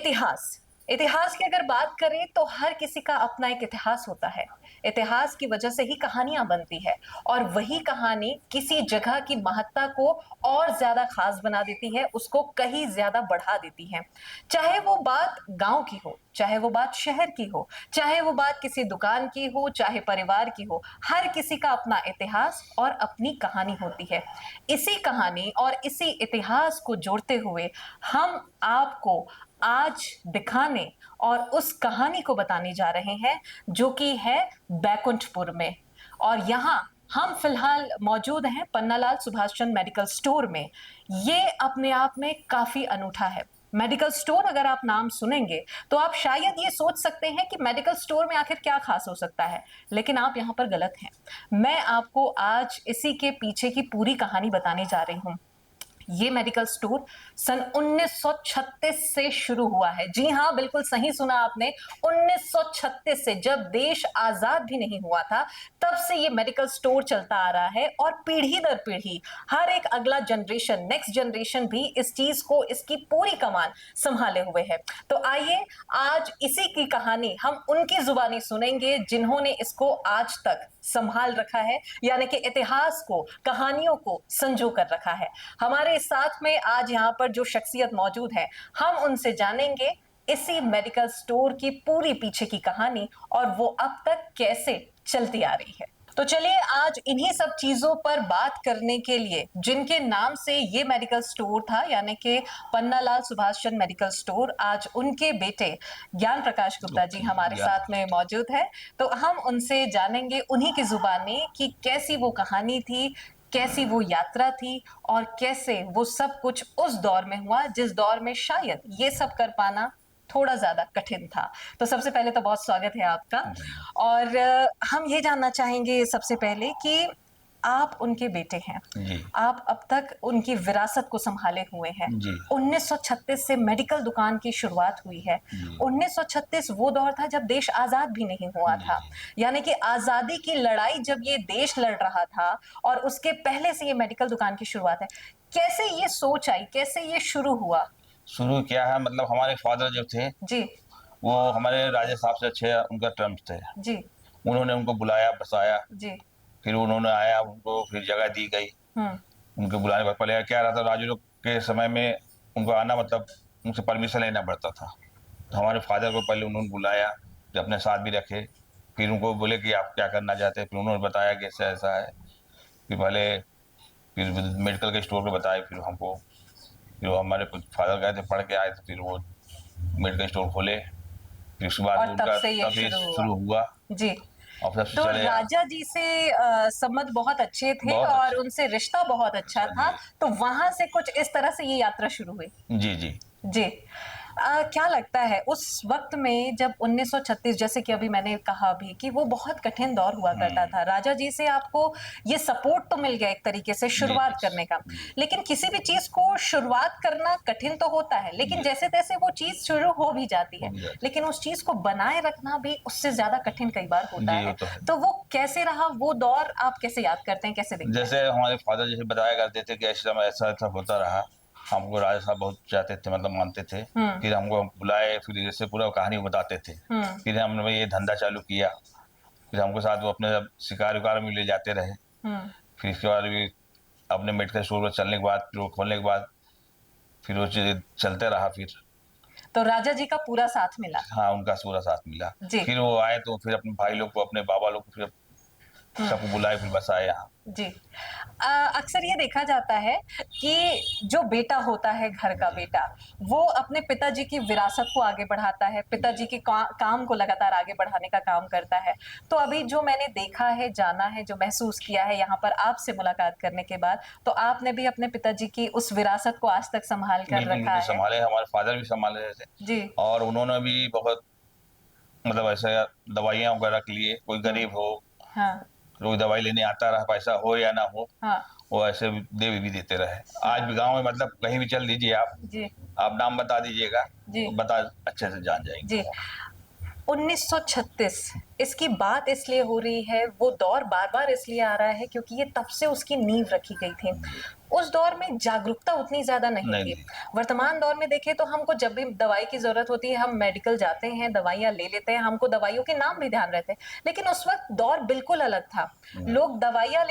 इतिहास इतिहास की अगर बात करें तो हर किसी का अपना एक इतिहास होता है। इतिहास की वजह से ही कहानियां बनती है और वही कहानी किसी जगह की महत्ता को और ज्यादा खास बना देती है, उसको कहीं ज्यादा बढ़ा देती है। चाहे वो बात गांव की हो, चाहे वो बात शहर की हो, चाहे वो बात किसी दुकान की हो, चाहे परिवार की हो, हर किसी का अपना इतिहास और अपनी कहानी होती है। इसी कहानी और इसी इतिहास को जोड़ते हुए हम आपको आज दिखाने और उस कहानी को बताने जा रहे हैं जो कि है बैकुंठपुर में। और यहाँ हम फिलहाल मौजूद हैं पन्नालाल सुभाष चंद्र मेडिकल स्टोर में। ये अपने आप में काफी अनूठा है। मेडिकल स्टोर अगर आप नाम सुनेंगे तो आप शायद ये सोच सकते हैं कि मेडिकल स्टोर में आखिर क्या खास हो सकता है, लेकिन आप यहाँ पर गलत हैं। मैं आपको आज इसी के पीछे की पूरी कहानी बताने जा रही हूँ। ये मेडिकल स्टोर सन 1936 से शुरू हुआ है। जी हां, बिल्कुल सही सुना आपने। 1936 से, जब देश आजाद भी नहीं हुआ था, तब से ये मेडिकल स्टोर चलता आ रहा है और पीढ़ी दर पीढ़ी हर एक अगला जनरेशन, नेक्स्ट जनरेशन भी इस चीज को, इसकी पूरी कमान संभाले हुए है। तो आइए आज इसी की कहानी हम उनकी जुबानी सुनेंगे जिन्होंने इसको आज तक संभाल रखा है, यानी कि इतिहास को, कहानियों को संजो कर रखा है। हमारे साथ में आज यहाँ पर जो शख्सियत मौजूद है, हम उनसे जानेंगे इसी मेडिकल स्टोर की पूरी पीछे की कहानी और वो अब तक कैसे चलती आ रही है। तो चलिए आज इन्हीं सब चीजों पर बात करने के लिए, जिनके नाम से ये मेडिकल स्टोर था, यानी कि पन्नालाल सुभाष चंद्र मेडिकल स्टोर, आज उनके बेटे ज्ञान प्रकाश गुप्ता जी हमारे साथ में मौजूद है। तो हम उनसे जानेंगे उन्हीं की जुबानी कि कैसी वो कहानी थी, कैसी वो यात्रा थी और कैसे वो सब कुछ उस दौर में हुआ जिस दौर में शायद ये सब कर पाना थोड़ा ज्यादा कठिन था। तो सबसे पहले तो बहुत स्वागत है आपका। और हम ये जानना चाहेंगे सबसे पहले कि आप उनके बेटे हैं। जी। आप अब तक उनकी विरासत को संभाले हुए हैं। जी। 1936 से मेडिकल दुकान की शुरुआत हुई है। 1936 वो दौर था जब देश आजाद भी नहीं हुआ था, यानी कि आजादी की लड़ाई जब ये देश लड़ रहा था और उसके पहले से ये मेडिकल दुकान की शुरुआत है। कैसे ये सोच आई, कैसे ये शुरू हुआ? शुरू क्या है, मतलब हमारे फादर जो थे जी वो हमारे राजा साहब से अच्छे उनका टर्म्स थे। जी उन्होंने उनको बुलाया, बसाया, जी। फिर उन्होंने आया, उनको फिर जगह दी गई। उनके बुलाने पर पहले क्या रहा था, राजू लोग के समय में उनको आना मतलब उनसे परमिशन लेना पड़ता था। तो हमारे फादर को पहले उन्होंने बुलाया, जो अपने साथ भी रखे, फिर उनको बोले कि आप क्या करना चाहते हैं। फिर उन्होंने बताया कि ऐसा ऐसा है। फिर पहले फिर मेडिकल के स्टोर पे बताया, फिर हमको, फिर वो हमारे फादर गए थे, पढ़ के आए थे, फिर वो मेडिकल स्टोर खोले। फिर उसके बाद तब उनका से ये तब शुरू हुआ। जी। और फिर तो चले राजा जी से संबंध बहुत अच्छे थे बहुत और अच्छे। उनसे रिश्ता बहुत अच्छा था, तो वहां से कुछ इस तरह से ये यात्रा शुरू हुई। जी जी। जी। क्या लगता है उस वक्त में जब 1936, जैसे कि अभी मैंने कहा भी कि वो बहुत कठिन दौर हुआ करता था, राजा जी से आपको ये सपोर्ट तो मिल गया एक तरीके से शुरुआत करने का, लेकिन किसी भी चीज को शुरुआत करना कठिन तो होता है, लेकिन जैसे तैसे वो चीज शुरू हो भी जाती है, लेकिन उस चीज को बनाए रखना भी उससे ज्यादा कठिन कई बार होता है। तो वो कैसे रहा, वो दौर आप कैसे याद करते हैं, कैसे देखते हैं? जैसे हमारे फादर जैसे बताया करते थे कि ऐसा ऐसा ऐसा होता रहा। हमको राजा साहब बहुत चाहते थे, मतलब मानते थे। फिर हमको बुलाए, फिर जैसे पूरा कहानी बताते थे। फिर हमने ये धंधा चालू किया। फिर हमको साथ वो अपने शिकार विकार में ले जाते रहे। फिर इसके बाद भी अपने मेडिकल स्टोर पर चलने के बाद, फिर वो खोलने के बाद, फिर वो चलते रहा। फिर तो राजा जी का पूरा साथ मिला? हाँ, उनका पूरा साथ मिला। फिर वो आए तो फिर अपने भाई लोग को, अपने बाबा लोग को, फिर सबको बुलाए, फिर बस आए यहाँ। जी। अक्सर ये देखा जाता है कि जो बेटा होता है, घर का बेटा, वो अपने पिताजी की विरासत को आगे बढ़ाता है, पिताजी के काम को लगातार आगे बढ़ाने का काम करता है। तो अभी जो मैंने देखा है, जाना है, जो महसूस किया है यहाँ पर आपसे मुलाकात करने के बाद, तो आपने भी अपने पिताजी की उस विरासत को आज तक संभाल कर रखा है। संभाले, हमारे फादर भी संभाले रहे थे जी। और उन्होंने भी बहुत, मतलब ऐसे दवाइयाँ वगैरह के लिए, कोई गरीब हो, हाँ। कोई दवाई लेने आता रहा, पैसा हो या ना हो, हाँ। वो ऐसे भी देते रहे। आज भी गांव में, मतलब कहीं भी चल दीजिए आप, जी, आप नाम बता दीजिएगा, जी, तो बता अच्छे से जान जाएंगे। जी। 1936 इसकी बात इसलिए हो रही है, वो दौर बार-बार इसलिए आ रहा है क्योंकि ये तब से उसकी नींव रखी गई थी। जी। उस दौर में जागरूकता उतनी ज़्यादा नहीं नहीं थी। थी। वर्तमान दौर में देखें तो हमको जब भी दवाई की ज़रूरत होती है, हम मेडिकल जाते हैं, दवाइयाँ ले लेते हैं, हमको दवाइयों के नाम भी ध्यान रहते हैं। लेकिन उस वक़्त दौर बिल्कुल अलग था। जी, लोग दवाइयाँ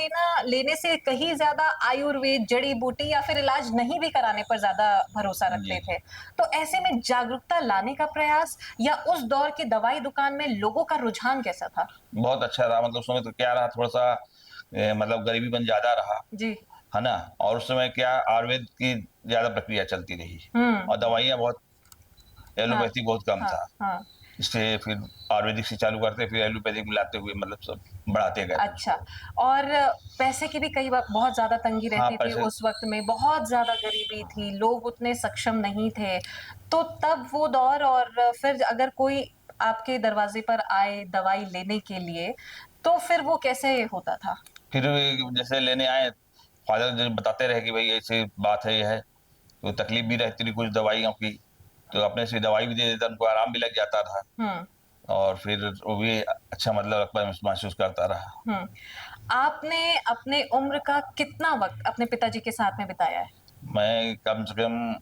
लेने से कहीं ज़्यादा आयुर्वेद, जड़ी-बूटी या फिर इलाज नहीं भी कराने पर ज़्यादा भरोसा रखते जी। थे। तो ऐसे में जागरूकता लाने का प्रयास या उस दौर की दवाई दुकान में लोगों का रुझान कैसा था? बहुत अच्छा रहा, मतलब उस समय तो क्या रहा, थोड़ा-सा मतलब गरीबीपन ज़्यादा रहा, जी। है ना? और उस समय क्या आयुर्वेद की ज़्यादा प्रक्रिया चलती रही हुँ। और दवाइयाँ बहुत, हाँ, एलोपैथी बहुत कम हाँ, था। हाँ। इससे फिर आयुर्वेदिक से चालू करते, फिर एलोपैथिक मिलाते हुए मतलब सब बढ़ाते गए फिर अच्छा। उसको। और पैसे की भी कई बार बहुत ज़्यादा तंगी हाँ, रहती थी पैसे। उस वक़्त में, बहुत ज़्यादा गरीबी हाँ, थी, लोग उतने सक्षम नहीं थे। तो तब वो दौर और फिर अगर कोई आपके दरवाज़े पर आए दवाई लेने के लिए, तो फिर वो कैसे होता था? फिर जैसे लेने आए, फादर जो बताते रहे कि भई ऐसी बात है, ये है, तो तकलीफ भी रहती थी कुछ दवाइयों की, तो अपने से दवाई भी दे देता, उनको आराम भी लग जाता था हुँ, और फिर वो भी अच्छा मतलब अपना महसूस करता रहा। हुँ। आपने अपने उम्र का कितना वक़्त अपने पिताजी के साथ में बिताया है? मैं कम से कम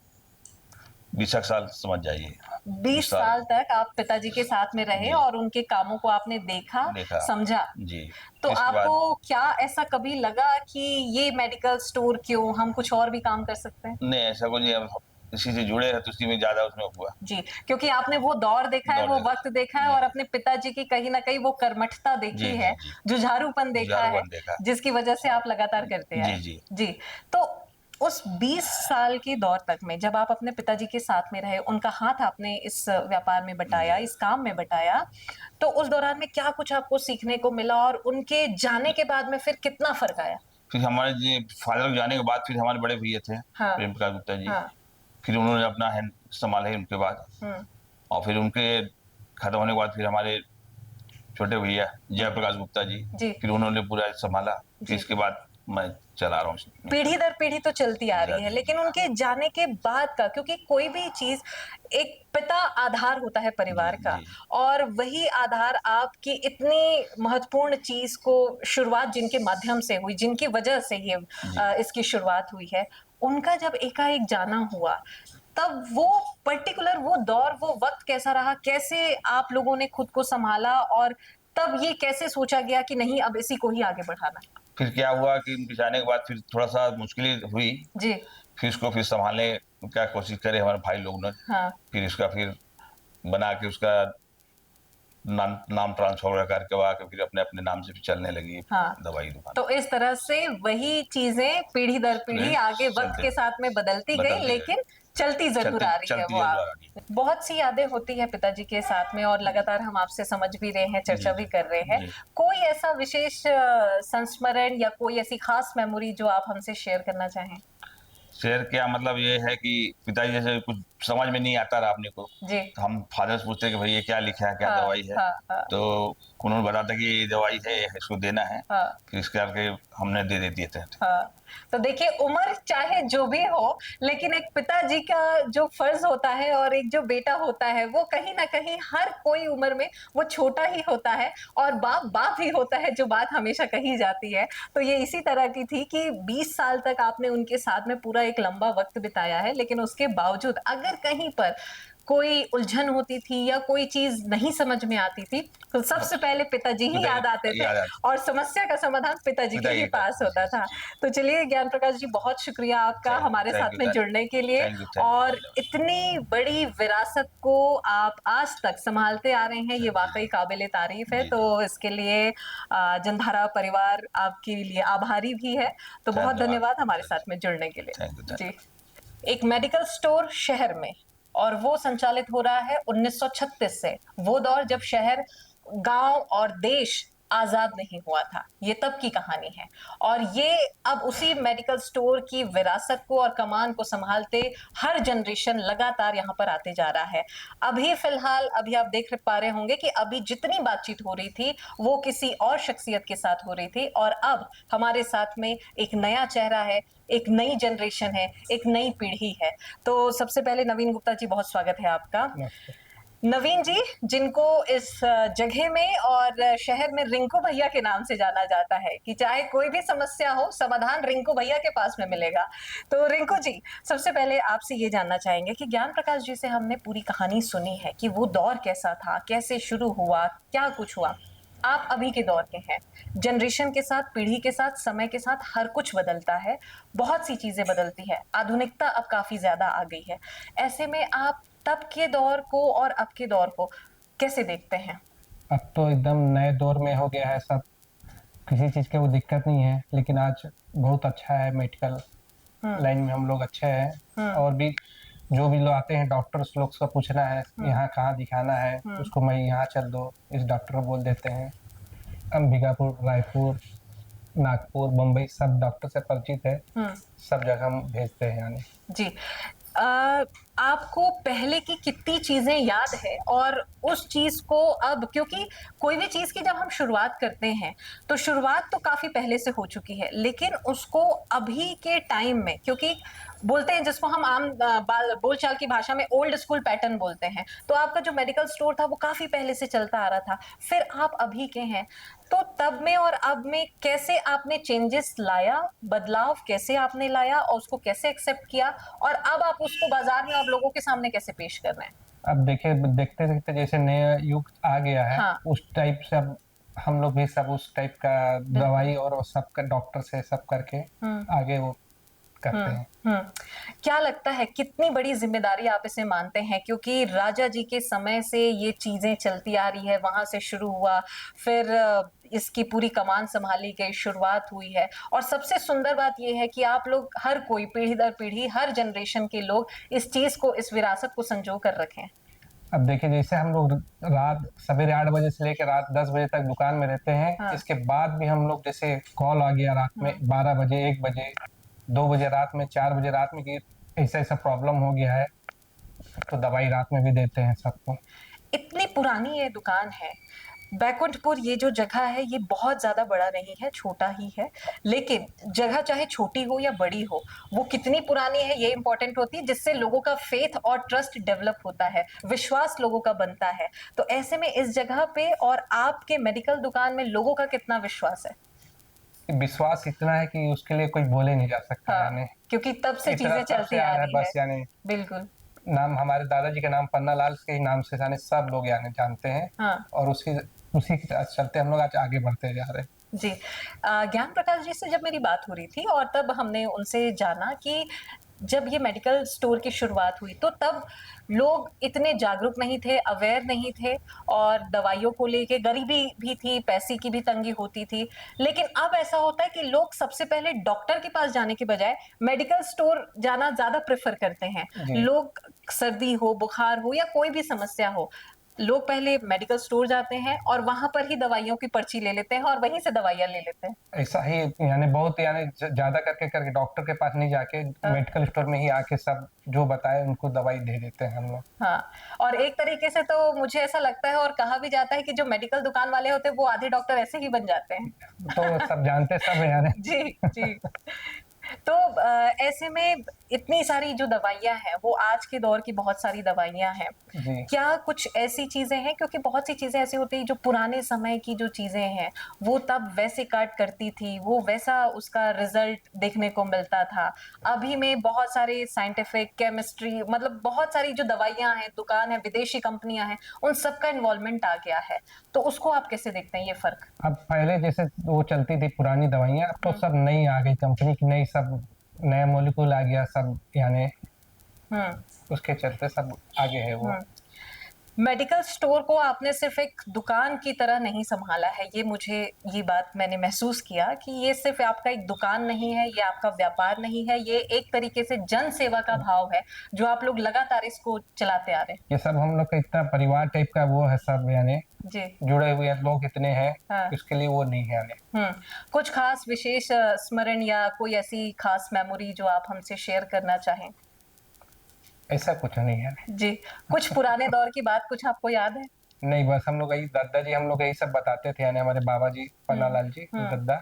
20 साल समझ जाइए, 20 20 साल साल तक आप पिताजी के साथ में रहे जी, और उनके कामों को आपने देखा, देखा। समझा। जी, तो फिर इसके बाद आपको क्या ऐसा कभी लगा कि ये मेडिकल स्टोर क्यों, हम कुछ और भी काम कर सकते हैं? नहीं, ऐसा कुछ नहीं, अब इसी से जुड़े हैं तो इसी में ज़्यादा उसमें हुआ, जी, क्योंकि आपने वो दौर देखा है, दौड़ वो देखा। वक़्त देखा है जी, और अपने पिताजी की कहीं न कहीं वो कर्मठता जी, देखी जी, है, जी। जुझारूपन देखा है, जुझारूपन देखा। जिसकी वजह से आप लगातार करते जी, आए। जी। जी, तो उस 20 साल के दौर तक में जब आप अपने पिताजी के साथ में रहे, उनका हाथ आपने इस व्यापार में बटाया, जी। इस काम में बटाया, तो उस दौरान में क्या कुछ आपको सीखने को मिला और उनके जाने के बाद में फिर कितना फ़र्क आया? फिर हमारे जी फादर के जाने के बाद फिर हमारे बड़े भैया थे, हाँ, प्रेम प्रकाश गुप्ता जी, हाँ, फिर उन्होंने अपना हैंड सँभाला ही उनके बाद हुँ, और फिर उनके खत्म होने के बाद फिर हमारे छोटे भैया हुँ, जयप्रकाश गुप्ता जी, जी, फिर उन्होंने पूरा सँभाला, फिर जी। इसके बाद मैं चला रहा हूँ इसमें। पीढ़ी दर पीढ़ी तो चलती आ रही है, जी, जी, लेकिन हाँ। उनके जाने के बाद का क्योंकि कोई भी चीज़ एक पिता आधार होता है जी, परिवार का जी, और वही आधार आपकी इतनी महत्वपूर्ण चीज़ को शुरुआत जिनके माध्यम से हुई, जिनकी वजह से ये जी। इसकी शुरुआत हुई है, उनका जब एकाएक जाना हुआ, तब वो पर्टिकुलर वो दौर, वो वक़्त कैसा रहा? कैसे आप लोगों ने खुद को सँभाला और तब ये कैसे सोचा गया कि नहीं अब इसी को ही आगे बढ़ाना है? फिर क्या हुआ कि उनके जाने के बाद फिर थोड़ा-सा मुश्किलें हुई, जी, फिर इसको फिर सँभालने का कोशिश करे हमारे भाई लोग ने, हाँ। फिर इसका फिर बना के उसका नाम नाम ट्रांसफ़र करवा के फिर अपने-अपने नाम से भी चलने लगी हाँ, दवाई दुकान। तो इस तरह से वही चीज़ें पीढ़ी दर पीढ़ी फिर आगे वक़्त चलते के साथ में बदलती गई, बदलती गई, लेकिन चलती ज़रूर चलती आ रही है चलती वो ज़रूर आप आ रही है। बहुत-सी यादें होती हैं पिताजी के साथ में और लगातार हम आपसे समझ भी रहे हैं, जी, चर्चा भी जी। कर रहे हैं। जी। कोई ऐसा विशेष संस्मरण या कोई ऐसी ख़ास मेमोरी जो आप हमसे शेयर करना चाहें? शेर क्या मतलब ये है कि पिताजी जैसे कुछ समझ में नहीं आता रहा अपने को, जी। तो हम फादर से पूछते कि भई ये क्या लिखा है, क्या हाँ, दवाई है? हाँ, हाँ, तो उन्होंने बताता कि ये दवाई है, इसको देना है, हाँ। फिर इस करके हमने दे दिए थे। हाँ, तो देखिए उम्र चाहे जो भी हो, लेकिन एक पिताजी का जो फ़र्ज़ होता है और एक जो बेटा होता है, वो कहीं न कहीं हर कोई उम्र में वो छोटा ही होता है और बाप, बाप ही होता है जो बात हमेशा कही जाती है। तो ये इसी तरह की थी कि 20 साल तक आपने उनके साथ में पूरा एक लंबा वक़्त बिताया है, लेकिन उसके बावजूद अगर कहीं पर कोई उलझन होती थी या कोई चीज़ नहीं समझ में आती थी, तो सबसे पहले पिताजी ही याद आते पिताजी थे याद आते और समस्या का समाधान पिताजी के ही पिताजी का पास जी, होता जी, था। जी। तो चलिए ज्ञान प्रकाश जी बहुत शुक्रिया आपका हमारे थैंक साथ यू, में जुड़ने के लिए थैंक यू, और धन्यवाद। इतनी बड़ी विरासत को आप आज तक सँभालते आ रहे हैं, ये जी, वाक़ई जी। काबिल-ए-तारीफ़ है। जी, जी। तो इसके लिए जनधारा परिवार आपके लिए आभारी भी है। तो बहुत धन्यवाद। धन्यवाद हमारे जी, साथ में जुड़ने के लिए। थैंक यू, जी। धन्यवाद। एक मेडिकल स्टोर शहर में और वो संचालित हो रहा है 1936 से। वो दौर जब शहर, गाँव और देश आज़ाद नहीं हुआ था। ये तब की कहानी है और ये अब उसी मेडिकल स्टोर की विरासत को और कमान को सँभालते हर जनरेशन लगातार यहाँ पर आते जा रहा है। अभी फ़िलहाल अभी आप देख पा रहे होंगे कि अभी जितनी बातचीत हो रही थी, वो किसी और शख्सियत के साथ हो रही थी और अब हमारे साथ में एक नया चेहरा है, एक नई जनरेशन है, एक नई पीढ़ी है। तो सबसे पहले नवीन गुप्ता जी बहुत स्वागत है आपका। नमस्ते। नवीन जी, जिनको इस जगह में और शहर में रिंकू भैया के नाम से जाना जाता है कि चाहे कोई भी समस्या हो, समाधान रिंकू भैया के पास में मिलेगा। तो रिंकू जी, सबसे पहले आपसे ये जानना चाहेंगे कि ज्ञान प्रकाश जी से हमने पूरी कहानी सुनी है कि वो दौर कैसा था, कैसे शुरू हुआ, क्या कुछ हुआ। आप अभी के दौर के हैं। जनरेशन के साथ, पीढ़ी के साथ, समय के साथ हर कुछ बदलता है। बहुत सी चीजें बदलती है। आधुनिकता अब काफी ज्यादा आ गई है। ऐसे में आप तब के दौर को और अब के दौर को कैसे देखते हैं? अब तो एकदम नए दौर में हो गया है सब। किसी चीज़ की वो दिक्कत नहीं है, लेकिन आज बहुत अच्छा है। मेडिकल लाइन में हम लोग अच्छे हैं। और भी जो भी लोग आते हैं, डॉक्टर्स लोग से पूछना है यहाँ कहाँ दिखाना है, उसको मैं यहाँ चल दो, इस डॉक्टर को बोल देते हैं। अंबिकापुर, रायपुर, नागपुर, मुंबई सब डॉक्टर से परिचित है। सब जगह हम भेजते हैं यानी। जी। आपको पहले की कितनी चीजें याद है और उस चीज को अब, क्योंकि कोई भी चीज की जब हम शुरुआत करते हैं तो शुरुआत तो काफी पहले से हो चुकी है, लेकिन उसको अभी के टाइम में, क्योंकि बोलते हैं जिसको हम आम बोलचाल की भाषा में ओल्ड स्कूल पैटर्न बोलते हैं, तो आपका जो मेडिकल स्टोर था वो काफी पहले से चलता आ रहा था, फिर आप अभी के हैं, तो तब में और अब में कैसे आपने चेंजेस लाया, बदलाव कैसे आपने लाया और उसको कैसे एक्सेप्ट किया, और अब आप उसको बाजार में और लोगों के सामने कैसे पेश कर रहे हैं? अब देखिए, देखते देखते जैसे नया युग आ गया है, हाँ। उस टाइप से अब हम लोग भी सब उस टाइप का दवाई और सब का डॉक्टर से सब करके आगे वो करते हैं। क्या लगता है कितनी बड़ी जिम्मेदारी आप इसे मानते हैं, क्योंकि राजा जी के समय से ये चीजें चलती आ रही है, वहां से शुरू हुआ, फिर इसकी पूरी कमान संभाली गई, शुरुआत हुई है, और सबसे सुंदर बात यह है कि आप लोग हर कोई पीढ़ी दर पीढ़ी, हर जनरेशन के लोग इस चीज को, इस विरासत को संजो कर रखें। अब देखिए, जैसे हम लोग रात सवेरे 8 बजे से लेकर रात 10 बजे तक दुकान में रहते हैं। हाँ। इसके बाद भी हम लोग, जैसे कॉल आ गया रात में 12 बजे, 1 बजे, 2 बजे रात में, 4 बजे रात में कि ऐसा ऐसा प्रॉब्लम हो गया है, तो दवाई रात में भी देते हैं सबको। इतनी पुरानी ये दुकान है। बैकुंठपुर ये जो जगह है ये बहुत ज्यादा बड़ा नहीं है, छोटा ही है, लेकिन जगह चाहे छोटी हो या बड़ी हो, वो कितनी पुरानी है ये इंपॉर्टेंट होती है, जिससे लोगों का फेथ और ट्रस्ट डेवलप होता है, विश्वास लोगों का बनता है। तो ऐसे में इस जगह पे और आपके मेडिकल दुकान में लोगों का कितना विश्वास है? विश्वास इतना है कि उसके लिए कोई बोले नहीं जा सकता। हाँ, यानी क्योंकि तब से इतना चीजें तब चलती से आ आ रहा है रही बस। है। यानी बिल्कुल। नाम हमारे दादाजी के नाम पन्ना लाल के ही नाम से यानी सब लोग यानी जानते हैं। हाँ। और उसी के चलते हम लोग आज आगे बढ़ते जा रहे हैं। जी। ज्ञान प्रकाश जी से जब मेरी बात हो रही थी और तब हमने उनसे जाना कि जब ये मेडिकल स्टोर की शुरुआत हुई तो तब लोग इतने जागरूक नहीं थे, अवेयर नहीं थे, और दवाइयों को लेके गरीबी भी थी, पैसे की भी तंगी होती थी। लेकिन अब ऐसा होता है कि लोग सबसे पहले डॉक्टर के पास जाने के बजाय मेडिकल स्टोर जाना ज्यादा प्रेफर करते हैं। जी। लोग, सर्दी हो, बुखार हो या कोई भी समस्या हो, लोग पहले मेडिकल स्टोर जाते हैं और वहां पर ही दवाइयों की पर्ची ले लेते हैं और वहीं से दवाइयां ले लेते हैं। ऐसा ही यानी बहुत यानी ज्यादा करके करके डॉक्टर के पास नहीं जाके मेडिकल स्टोर में ही आके सब जो बताए उनको दवाई दे देते हैं हम लोग। हाँ, और एक तरीके से तो मुझे ऐसा लगता है और कहा भी जाता है कि जो मेडिकल दुकान वाले होते हैं वो आधे डॉक्टर ऐसे ही बन जाते हैं। तो सब जानते सब है यानी। जी जी। तो ऐसे में इतनी सारी जो दवाइयां हैं वो आज के दौर की बहुत सारी दवाइयां हैं। जी। क्या कुछ ऐसी चीजें हैं, क्योंकि बहुत सी चीजें ऐसी होती है जो पुराने समय की जो चीजें हैं वो तब वैसे काट करती थी, वो वैसा उसका रिजल्ट देखने को मिलता था। अभी में बहुत सारे साइंटिफिक, केमिस्ट्री, मतलब बहुत सारी जो दवाइयां हैं, दुकान है, विदेशी कंपनियां हैं, उन सबका इन्वॉल्वमेंट आ गया है। तो उसको आप कैसे देखते हैं, ये फर्क? अब पहले जैसे वो चलती थी पुरानी दवाइयाँ, अब तो सब नई आ गई, कंपनी की नई, सब नया मॉलिक्यूल आ गया सब यानी। उसके चलते सब आगे है वो। मेडिकल स्टोर को आपने सिर्फ एक दुकान की तरह नहीं संभाला है, ये बात मैंने महसूस किया कि ये सिर्फ आपका एक दुकान नहीं है, ये आपका व्यापार नहीं है, ये एक तरीके से जन सेवा का भाव है जो आप लोग लगातार इसको चलाते आ रहे हैं। ये सब हम लोग का इतना परिवार टाइप का वो है सब यानी। जी। जुड़े हुए लोग इतने हैं। हाँ। इसके लिए वो नहीं है यानी। कुछ खास विशेष स्मरण या कोई ऐसी खास मेमोरी जो आप हमसे शेयर करना चाहें? ऐसा कुछ नहीं है जी। कुछ पुराने दौर की बात कुछ आपको याद है? नहीं, बस हम लोग यही दादाजी हम लोग यही सब बताते थे यानी, हमारे बाबा जी पन्ना लाल जी दद्दा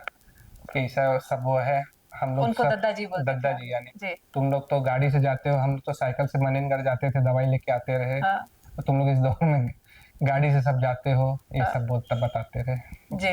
कि ऐसा सब वो है। हम लोग उनको सब दादाजी बोलते थे। दादाजी यानी। जी। तुम लोग तो गाड़ी से जाते हो, हम तो साइकिल से मनेनगढ़ जाते थे, दवाई लेके आते रहे। हाँ। तुम लोग इस दौर में गाड़ी से सब जाते हो, ये सब बोलता बताते थे। जी,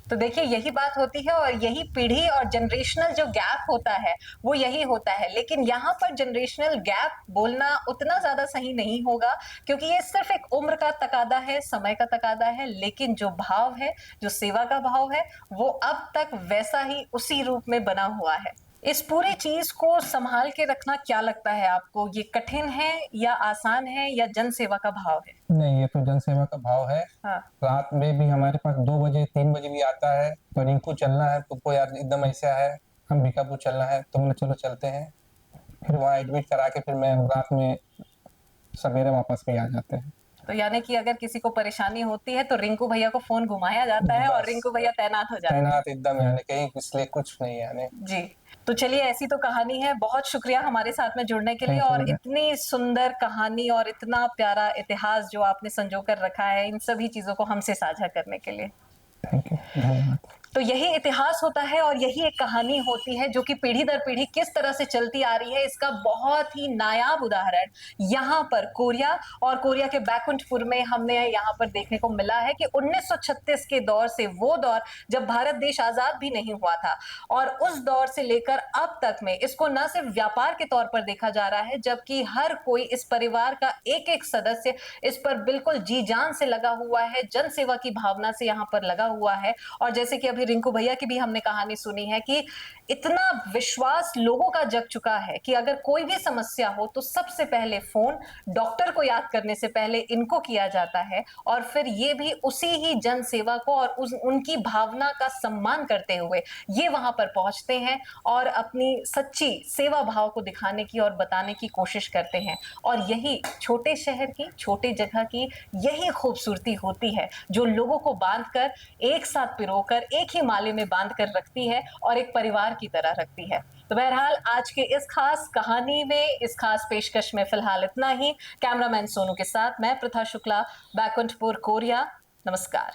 तो देखिए यही बात होती है और यही पीढ़ी और जनरेशनल जो गैप होता है, वो यही होता है। लेकिन यहाँ पर जनरेशनल गैप बोलना उतना ज़्यादा सही नहीं होगा क्योंकि ये सिर्फ़ एक उम्र का तकादा है, समय का तकादा है, लेकिन जो भाव है, जो सेवा का भाव है, वो अब तक वैसा ही उसी रूप में बना हुआ है। इस पूरी चीज़ को सँभाल के रखना क्या लगता है आपको? ये कठिन है या आसान है या जनसेवा का भाव है? नहीं, ये तो जनसेवा का भाव है। हाँ। रात में भी हमारे पास 2 बजे 3 बजे भी आता है, तो रिंकू चलना है, तुमको यार एकदम ऐसा है, अंबिकापुर चलना है, तुम लोग चलो चलते हैं। फिर वहाँ एडमिट करा के फिर मैं रात में सवेरे वापस भी आ जाते हैं। तो यानी कि अगर किसी को परेशानी होती है तो रिंकू भैया को फोन घुमाया जाता है और बस रिंकू भैया तैनात हो जाते हैं। तैनात एकदम, यानी कहीं इसलिए कुछ नहीं यानी। जी, तो चलिए ऐसी तो कहानी है। बहुत शुक्रिया हमारे साथ में जुड़ने के लिए Thank you, और मैडम। इतनी सुंदर कहानी और इतना प्यारा इतिहास जो आपने संजो कर रखा है, इन सभी चीज़ों को हमसे साझा करने के लिए। थैंक यू, धन्यवाद। तो यही इतिहास होता है और यही एक कहानी होती है जो कि पीढ़ी दर पीढ़ी किस तरह से चलती आ रही है, इसका बहुत ही नायाब उदाहरण यहाँ पर कोरिया और कोरिया के बैकुंठपुर में हमने यहाँ पर देखने को मिला है कि 1936 के दौर से वो दौर जब भारत देश आजाद भी नहीं हुआ था और उस दौर से लेकर अब तक में इसको न सिर्फ व्यापार के तौर पर देखा जा रहा है, जबकि हर कोई इस परिवार का एक एक सदस्य इस पर बिल्कुल जी जान से लगा हुआ है, जन सेवा की भावना से यहाँ पर लगा हुआ है। और जैसे कि अभी रिंकू भैया की भी हमने कहानी सुनी है कि इतना विश्वास लोगों का जग चुका है कि अगर कोई भी समस्या हो तो सबसे पहले फोन डॉक्टर को याद करने से पहले इनको किया जाता है और फिर ये भी उसी ही जन सेवा को और उनकी भावना का सम्मान करते हुए ये वहां पर पहुंचते हैं और अपनी सच्ची सेवा भाव को दिखाने की और बताने की कोशिश करते हैं। और यही छोटे शहर की, छोटे जगह की यही खूबसूरती होती है जो लोगों को बांधकर एक साथ पिरोकर एक ही माले में बांध कर रखती है और एक परिवार की तरह रखती है। तो बहरहाल आज के इस खास कहानी में, इस खास पेशकश में फिलहाल इतना ही। कैमरामैन सोनू के साथ मैं प्रथा शुक्ला, बैकुंठपुर, कोरिया। नमस्कार।